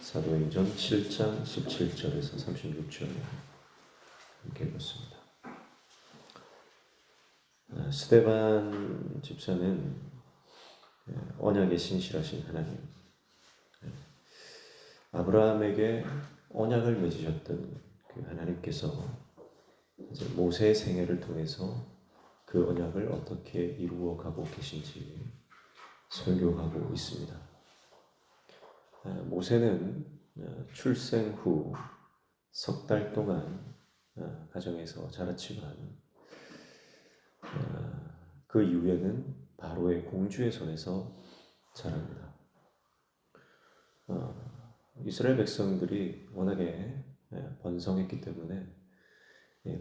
사도행전 7장 17절에서 36절 함께 읽었습니다. 스데반 집사는 언약에 신실하신 하나님, 아브라함에게 언약을 맺으셨던 그 하나님께서 이제 모세의 생애를 통해서 그 언약을 어떻게 이루어가고 계신지 설교하고 있습니다. 모세는 출생 후 석 달 동안 가정에서 자랐지만 그 이후에는 바로의 공주의 손에서 자랍니다. 이스라엘 백성들이 워낙에 번성했기 때문에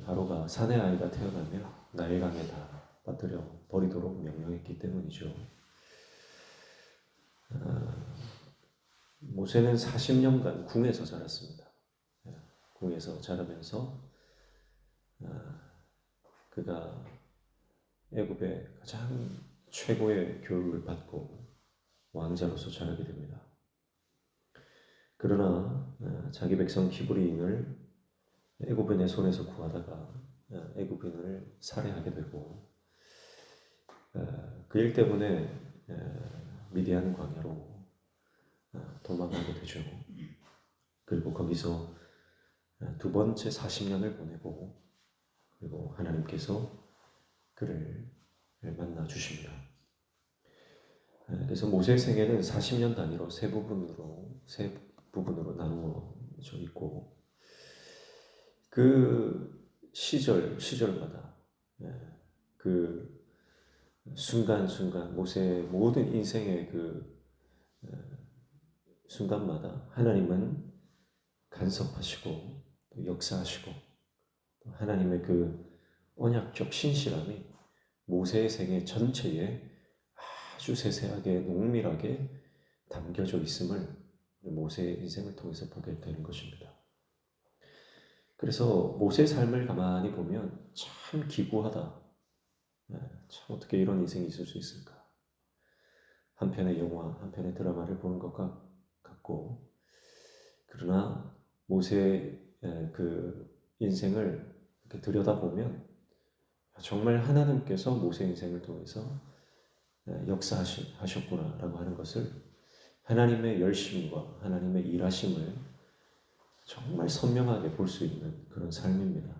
바로가 사내 아이가 태어나면 나일강에 다 빠뜨려 버리도록 명령했기 때문이죠. 모세는 40년간 궁에서 자랐습니다. 궁에서 자라면서 그가 애굽의 가장 최고의 교육을 받고 왕자로서 자라게 됩니다. 그러나 자기 백성 히브리인을 애굽인의 손에서 구하다가 애굽인을 살해하게 되고 그 일 때문에 미디안 광야로 도망가게 되죠. 그리고 거기서 두 번째 40년을 보내고 그리고 하나님께서 그를 만나 주십니다. 그래서 모세의 생애는 40년 단위로 세 부분으로 나누어져 있고 그 시절마다 그 순간순간 모세의 모든 인생의 그 순간마다 하나님은 간섭하시고 또 역사하시고 또 하나님의 그 언약적 신실함이 모세의 생애 전체에 아주 세세하게 농밀하게 담겨져 있음을 모세의 인생을 통해서 보게 되는 것입니다. 그래서 모세의 삶을 가만히 보면 참 기구하다. 참 어떻게 이런 인생이 있을 수 있을까? 한 편의 영화, 한 편의 드라마를 보는 것 같고 그러나 모세의 그 인생을 이렇게 들여다보면 정말 하나님께서 모세 인생을 통해서 역사하셨구나라고 하는 것을 하나님의 열심과 하나님의 일하심을 정말 선명하게 볼 수 있는 그런 삶입니다.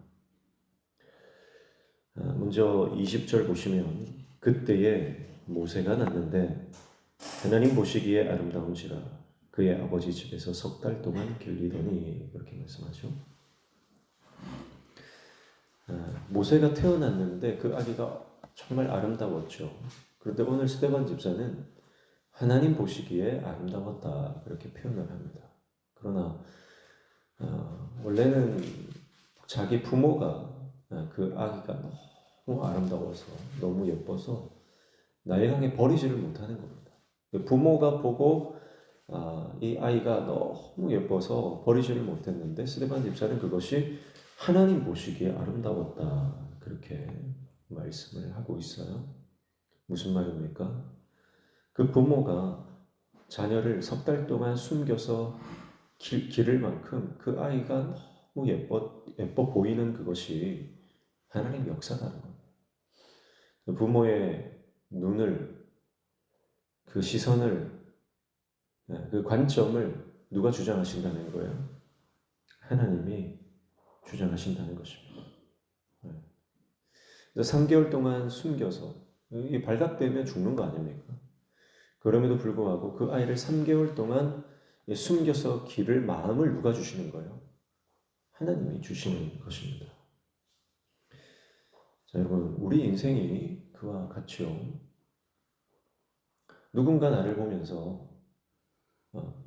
먼저 20절 보시면 그때에 모세가 났는데 하나님 보시기에 아름다운지라 그의 아버지 집에서 석 달 동안 길리더니 그렇게 말씀하죠. 모세가 태어났는데 그 아기가 정말 아름다웠죠. 그런데 오늘 스데반 집사는 하나님 보시기에 아름다웠다 그렇게 표현을 합니다. 그러나 원래는 자기 부모가 그 아기가 너무 아름다워서 너무 예뻐서 나일강에 버리지를 못하는 겁니다. 부모가 보고 이 아이가 너무 예뻐서 버리지를 못했는데 스데반 집사는 그것이 하나님 보시기에 아름다웠다 그렇게 말씀을 하고 있어요. 무슨 말입니까? 그 부모가 자녀를 석 달 동안 숨겨서 기를 만큼 그 아이가 너무 예뻐 보이는 그것이 하나님 역사라는 겁니다. 그 부모의 눈을 그 시선을 그 관점을 누가 주장하신다는 거예요? 하나님이 주장하신다는 것입니다. 3개월 동안 숨겨서 이 발각되면 죽는 거 아닙니까? 그럼에도 불구하고 그 아이를 3개월 동안 숨겨서 기를 마음을 누가 주시는 거예요? 하나님이 주시는 것입니다. 자, 여러분, 우리 인생이 그와 같죠. 누군가 나를 보면서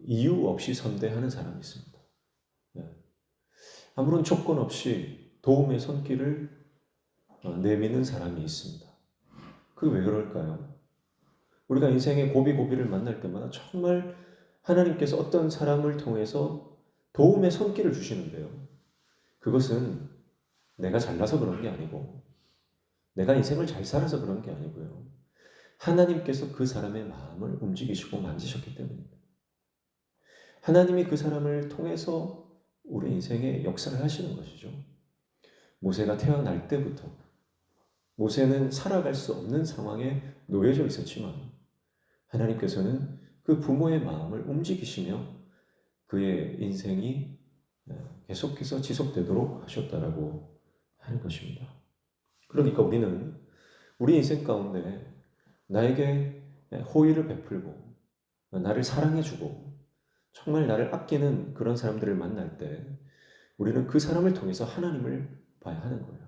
이유 없이 선대하는 사람이 있습니다. 아무런 조건 없이 도움의 손길을 내미는 사람이 있습니다. 그게 왜 그럴까요? 우리가 인생의 고비고비를 만날 때마다 정말 하나님께서 어떤 사람을 통해서 도움의 손길을 주시는데요. 그것은 내가 잘나서 그런 게 아니고 내가 인생을 잘 살아서 그런 게 아니고요. 하나님께서 그 사람의 마음을 움직이시고 만지셨기 때문입니다. 하나님이 그 사람을 통해서 우리 인생에 역사를 하시는 것이죠. 모세가 태어날 때부터 모세는 살아갈 수 없는 상황에 놓여져 있었지만 하나님께서는 그 부모의 마음을 움직이시며 그의 인생이 계속해서 지속되도록 하셨다라고 하는 것입니다. 그러니까 우리는 우리 인생 가운데 나에게 호의를 베풀고 나를 사랑해주고 정말 나를 아끼는 그런 사람들을 만날 때 우리는 그 사람을 통해서 하나님을 봐야 하는 거예요.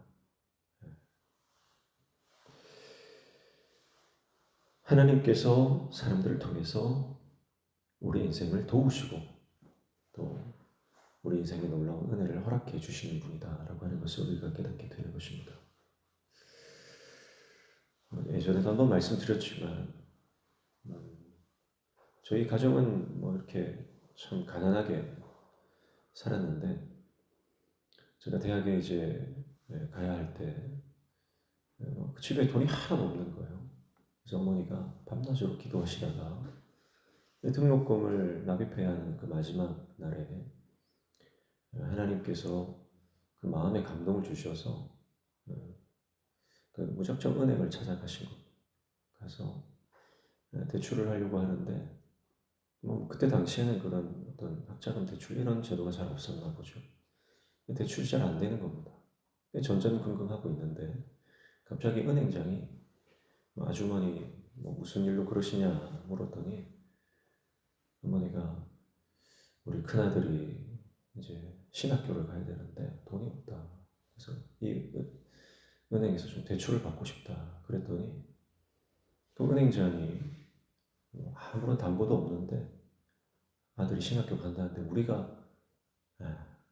하나님께서 사람들을 통해서 우리 인생을 도우시고 또 우리 인생에 놀라운 은혜를 허락해 주시는 분이다라고 하는 것을 우리가 깨닫게 되는 것입니다. 예전에도 한번 말씀드렸지만 저희 가정은 뭐 이렇게 참 가난하게 살았는데 제가 대학에 이제 가야 할 때 집에 돈이 하나도 없는 거예요. 그래서 어머니가 밤낮으로 기도하시다가 등록금을 납입해야 하는 그 마지막 날에 하나님께서 그 마음에 감동을 주셔서 그 무작정 은행을 찾아가신 것. 가서 대출을 하려고 하는데 뭐 그때 당시에는 그런 어떤 학자금 대출 이런 제도가 잘 없었나 보죠. 대출이 잘 안 되는 겁니다. 전전긍긍하고 있는데 갑자기 은행장이 아주머니 뭐 무슨 일로 그러시냐 물었더니 어머니가 우리 큰아들이 이제 신학교를 가야 되는데 돈이 없다. 그래서 이 은행에서 좀 대출을 받고 싶다. 그랬더니 또 은행장이 아무런 담보도 없는데 아들이 신학교 간다는데 우리가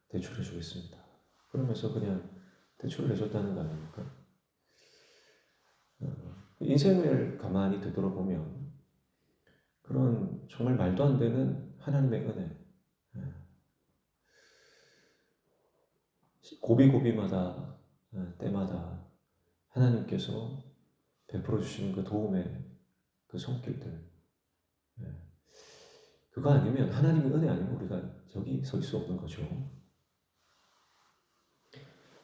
대출해 주겠습니다. 그러면서 그냥 대출을 해줬다는 거 아닙니까? 인생을 가만히 되돌아보면 그런 정말 말도 안 되는 하나님의 은혜, 고비고비마다 때마다 하나님께서 베풀어 주시는 그 도움의 그 손길들, 그거 아니면 하나님의 은혜 아니면 우리가 여기 서 있을 수 없는 거죠.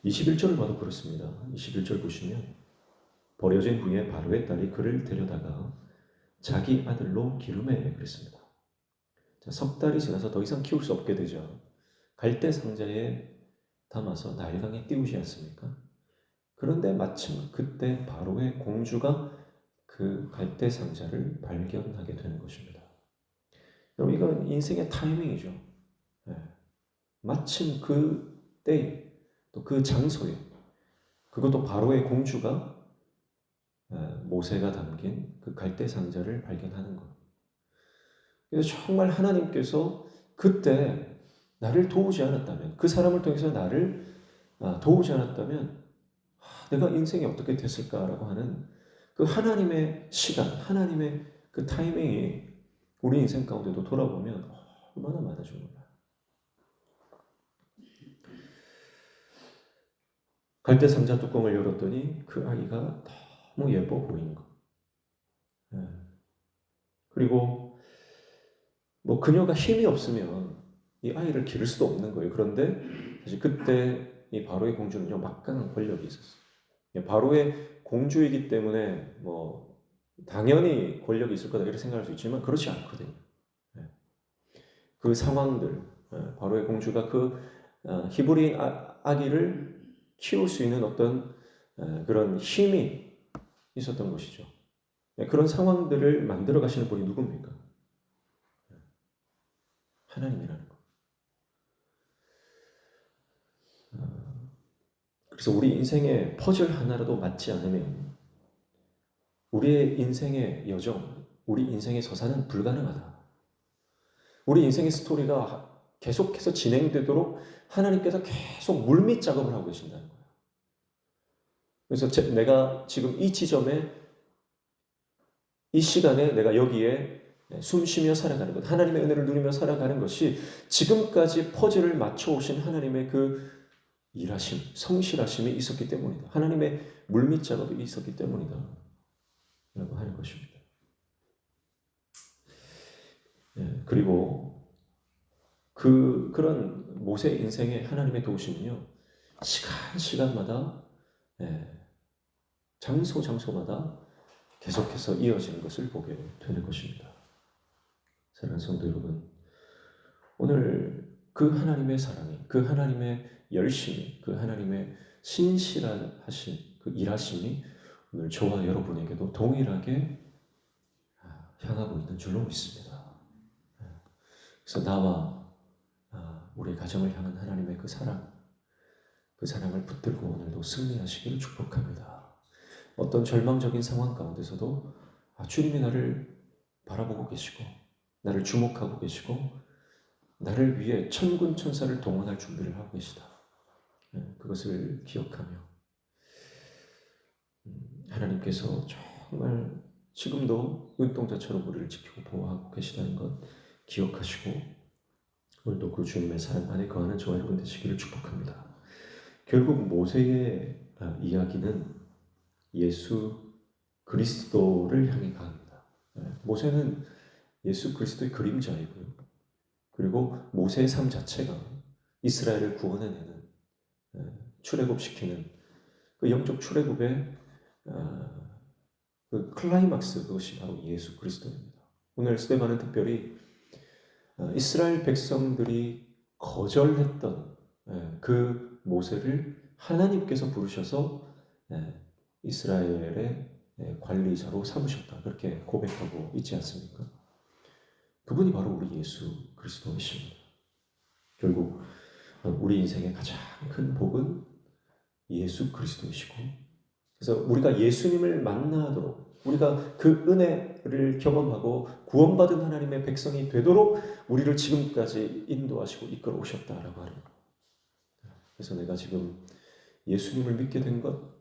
21절을 봐도 그렇습니다. 21절 보시면 버려진 후에 바로의 딸이 그를 데려다가 자기 아들로 기름에 그랬습니다. 자, 석 달이 지나서 더 이상 키울 수 없게 되죠. 갈대 상자에 담아서 나일강에 띄우지 않습니까? 그런데 마침 그때 바로의 공주가 그 갈대 상자를 발견하게 되는 것입니다. 여러분 이건 인생의 타이밍이죠. 마침 그 때에 또 그 장소에 그것도 바로의 공주가 모세가 담긴 그 갈대 상자를 발견하는 것. 그래서 정말 하나님께서 그때 나를 도우지 않았다면 그 사람을 통해서 나를 도우지 않았다면 내가 인생이 어떻게 됐을까라고 하는 그 하나님의 시간, 하나님의 그 타이밍이 우리 인생 가운데도 돌아보면 얼마나 많아진 몰라요. 갈대 상자 뚜껑을 열었더니 그 아이가 너무 예뻐 보이는 것. 그리고 뭐 그녀가 힘이 없으면 이 아이를 기를 수도 없는 거예요. 그런데 사실 그때 이 바로의 공주는요 막강한 권력이 있었어요. 바로의 공주이기 때문에 뭐 당연히 권력이 있을 거다 이렇게 생각할 수 있지만 그렇지 않거든요. 그 상황들, 바로의 공주가 그 히브리인 아기를 키울 수 있는 어떤 그런 힘이 있었던 것이죠. 그런 상황들을 만들어 가시는 분이 누굽니까? 하나님이라는 것. 그래서 우리 인생의 퍼즐 하나라도 맞지 않으면 우리의 인생의 여정, 우리 인생의 서사는 불가능하다. 우리 인생의 스토리가 계속해서 진행되도록 하나님께서 계속 물밑 작업을 하고 계신다는 거예요. 그래서 내가 지금 이 지점에 이 시간에 내가 여기에 숨 쉬며 살아가는 것, 하나님의 은혜를 누리며 살아가는 것이 지금까지 퍼즐을 맞춰오신 하나님의 그 일하심, 성실하심이 있었기 때문이다. 하나님의 물밑 작업이 있었기 때문이다. 라고 하는 것입니다. 그리고 그런 모세 인생의 하나님의 도우심은요, 시간마다, 장소마다 계속해서 이어지는 것을 보게 되는 것입니다. 사랑하는 성도 여러분, 오늘 그 하나님의 사랑이, 그 하나님의 열심이, 그 하나님의 신실하신 그 일하심이 오늘 저와 여러분에게도 동일하게 향하고 있는 줄로 믿습니다. 그래서 나와 우리 가정을 향한 하나님의 그 사랑을 붙들고 오늘도 승리하시기를 축복합니다. 어떤 절망적인 상황 가운데서도 주님이 나를 바라보고 계시고 나를 주목하고 계시고 나를 위해 천군 천사를 동원할 준비를 하고 계시다. 그것을 기억하며 하나님께서 정말 지금도 눈동자처럼 우리를 지키고 보호하고 계시다는 것 기억하시고 오늘도 그 주님의 사랑 안에 거하는 저와 여러분 되시기를 축복합니다. 결국 모세의 이야기는 예수 그리스도를 향해 가합니다. 모세는 예수 그리스도의 그림자이고요. 그리고 모세의 삶 자체가 이스라엘을 구원해내는 출애굽시키는 그 영적 출애굽의 그 클라이막스, 그것이 바로 예수 그리스도입니다. 오늘 스데반은 특별히 이스라엘 백성들이 거절했던 그 모세를 하나님께서 부르셔서 이스라엘의 관리자로 삼으셨다, 그렇게 고백하고 있지 않습니까? 그분이 바로 우리 예수 그리스도이십니다. 결국 우리 인생의 가장 큰 복은 예수 그리스도이시고, 그래서 우리가 예수님을 만나도록, 우리가 그 은혜를 경험하고 구원받은 하나님의 백성이 되도록 우리를 지금까지 인도하시고 이끌어 오셨다라고 하는 것. 그래서 내가 지금 예수님을 믿게 된 것,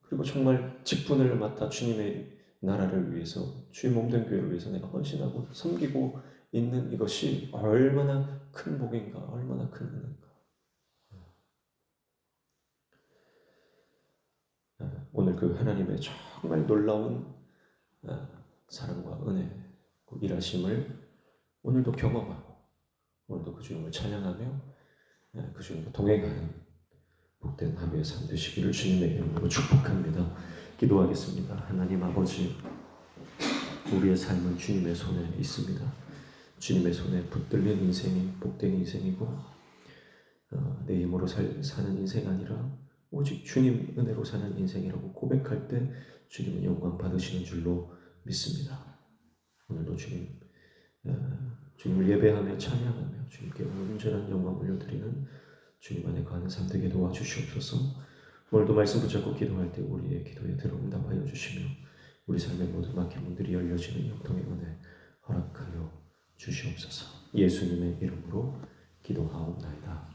그리고 정말 직분을 맡아 주님의 나라를 위해서, 주의 몸된 교회를 위해서 내가 헌신하고 섬기고 있는 이것이 얼마나 큰 복인가, 얼마나 큰 은혜인가. 오늘 그 하나님의 정말 놀라운 사랑과 은혜, 그 일하심을 오늘도 경험하고 오늘도 그 주님을 찬양하며 그 주님과 동행하는 복된 하루의 삶 되시기를 주님의 이름으로 축복합니다. 기도하겠습니다. 하나님 아버지, 우리의 삶은 주님의 손에 있습니다. 주님의 손에 붙들린 인생이 복된 인생이고 내 힘으로 사는 인생 아니라 오직 주님 은혜로 사는 인생이라고 고백할 때 주님은 영광 받으시는 줄로 믿습니다. 오늘도 주님을 예배하며 찬양하며 주님께 온전한 영광 올려드리는 주님 안에 거하는 삶 되게 도와주시옵소서. 오늘도 말씀 붙잡고 기도할 때 우리의 기도에 들어응답하여 주시며 우리 삶의 모든 막힌 문들이 열려지는 영통의 은혜 허락하여 주시옵소서. 예수님의 이름으로 기도하옵나이다.